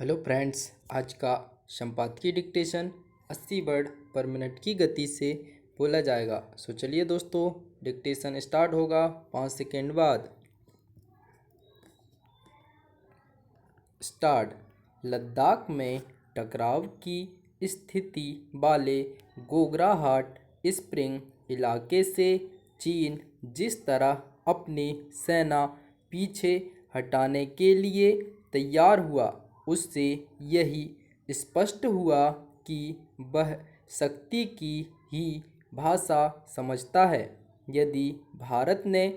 Hello friends, आज का संपादकीय डिक्टेशन 80 वर्ड पर मिनट की गति से बोला जाएगा। सो चलिए दोस्तों, डिक्टेशन स्टार्ट होगा 5 सेकेंड बाद। स्टार्ट। लद्दाख में टकराव की स्थिति वाले गोगराहाट स्प्रिंग इलाके से चीन जिस तरह अपनी सेना पीछे हटाने के लिए तैयार हुआ, उससे यही स्पष्ट हुआ कि वह शक्ति की ही भाषा समझता है। यदि भारत ने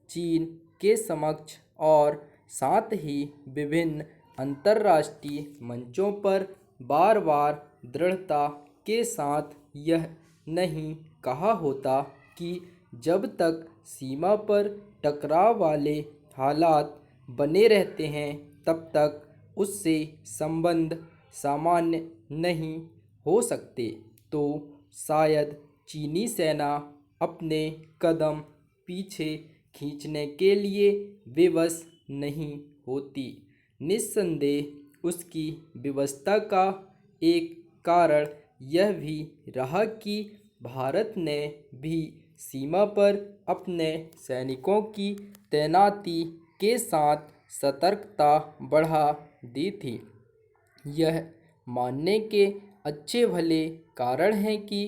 चीन के समक्ष और साथ ही विभिन्न अंतर्राष्ट्रीय मंचों पर बार बार दृढ़ता के साथ यह नहीं कहा होता कि जब तक सीमा पर टकराव वाले हालात बने रहते हैं तब तक उससे संबंध सामान्य नहीं हो सकते, तो शायद चीनी सेना अपने कदम पीछे खींचने के लिए विवश नहीं होती। निस्संदेह उसकी विवशता का एक कारण यह भी रहा कि भारत ने भी सीमा पर अपने सैनिकों की तैनाती के साथ सतर्कता बढ़ा दी थी। यह मानने के अच्छे भले कारण हैं कि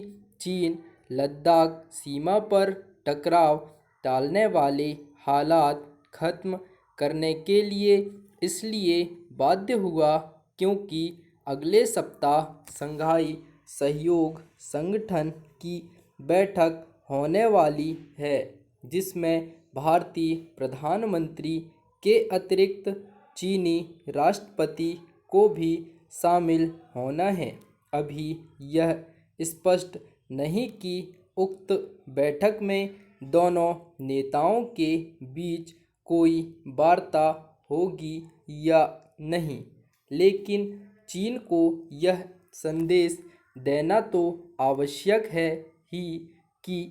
चीन लद्दाख सीमा पर टकराव टालने वाले हालात खत्म करने के लिए इसलिए बाध्य हुआ क्योंकि अगले सप्ताह शंघाई सहयोग संगठन की बैठक होने वाली है, जिसमें भारतीय प्रधानमंत्री के अतिरिक्त चीनी राष्ट्रपति को भी शामिल होना है। अभी यह स्पष्ट नहीं कि उक्त बैठक में दोनों नेताओं के बीच कोई वार्ता होगी या नहीं, लेकिन चीन को यह संदेश देना तो आवश्यक है ही कि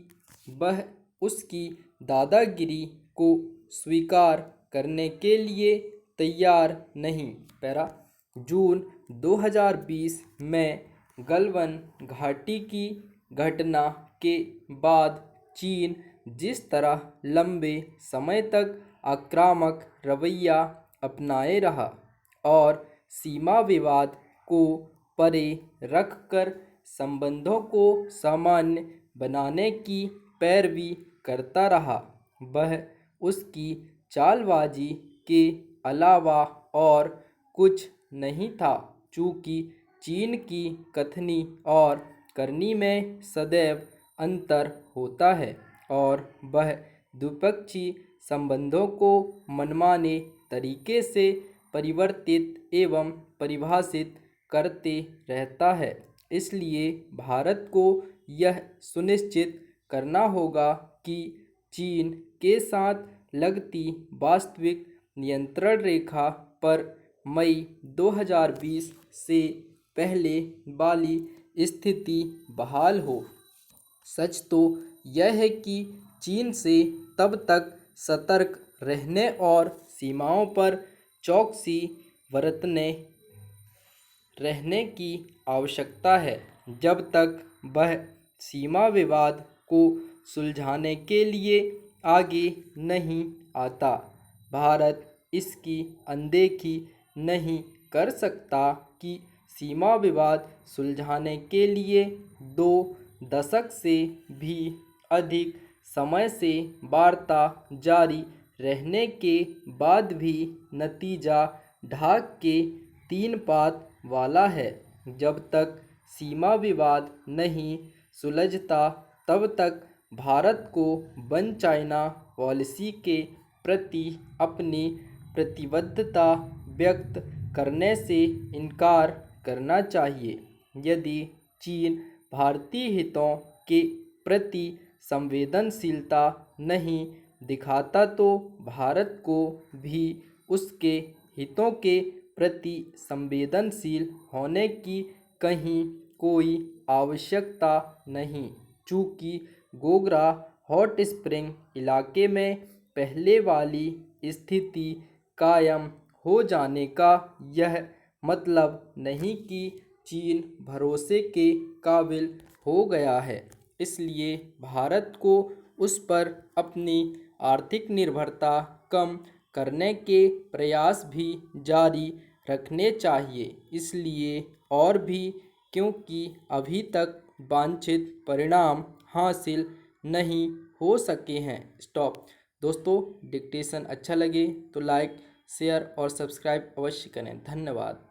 वह उसकी दादागिरी को स्वीकार करने के लिए तैयार नहीं। जून 2020 में गलवान घाटी की घटना के बाद चीन जिस तरह लंबे समय तक आक्रामक रवैया अपनाए रहा और सीमा विवाद को परे रखकर संबंधों को सामान्य बनाने की पैरवी करता रहा, वह उसकी चालबाजी के अलावा और कुछ नहीं था। चूँकि चीन की कथनी और करनी में सदैव अंतर होता है और वह द्विपक्षीय संबंधों को मनमाने तरीके से परिवर्तित एवं परिभाषित करते रहता है, इसलिए भारत को यह सुनिश्चित करना होगा कि चीन के साथ लगती वास्तविक नियंत्रण रेखा पर मई 2020 से पहले वाली स्थिति बहाल हो। सच तो यह है कि चीन से तब तक सतर्क रहने और सीमाओं पर चौकसी बरतने रहने की आवश्यकता है जब तक वह सीमा विवाद को सुलझाने के लिए आगे नहीं आता। भारत इसकी अनदेखी नहीं कर सकता कि सीमा विवाद सुलझाने के लिए 2 दशक से भी अधिक समय से वार्ता जारी रहने के बाद भी नतीजा ढाक के 3 पात वाला है। जब तक सीमा विवाद नहीं सुलझता तब तक भारत को वन चाइना पॉलिसी के प्रति अपनी प्रतिबद्धता व्यक्त करने से इनकार करना चाहिए। यदि चीन भारतीय हितों के प्रति संवेदनशीलता नहीं दिखाता तो भारत को भी उसके हितों के प्रति संवेदनशील होने की कहीं कोई आवश्यकता नहीं। चूँकि गोगरा हॉट स्प्रिंग इलाके में पहले वाली स्थिति कायम हो जाने का यह मतलब नहीं कि चीन भरोसे के काबिल हो गया है। इसलिए भारत को उस पर अपनी आर्थिक निर्भरता कम करने के प्रयास भी जारी रखने चाहिए। इसलिए और भी क्योंकि अभी तक वांछित परिणाम हासिल नहीं हो सके हैं। स्टॉप। दोस्तों, डिक्टेशन अच्छा लगे तो लाइक, शेयर और सब्सक्राइब अवश्य करें। धन्यवाद।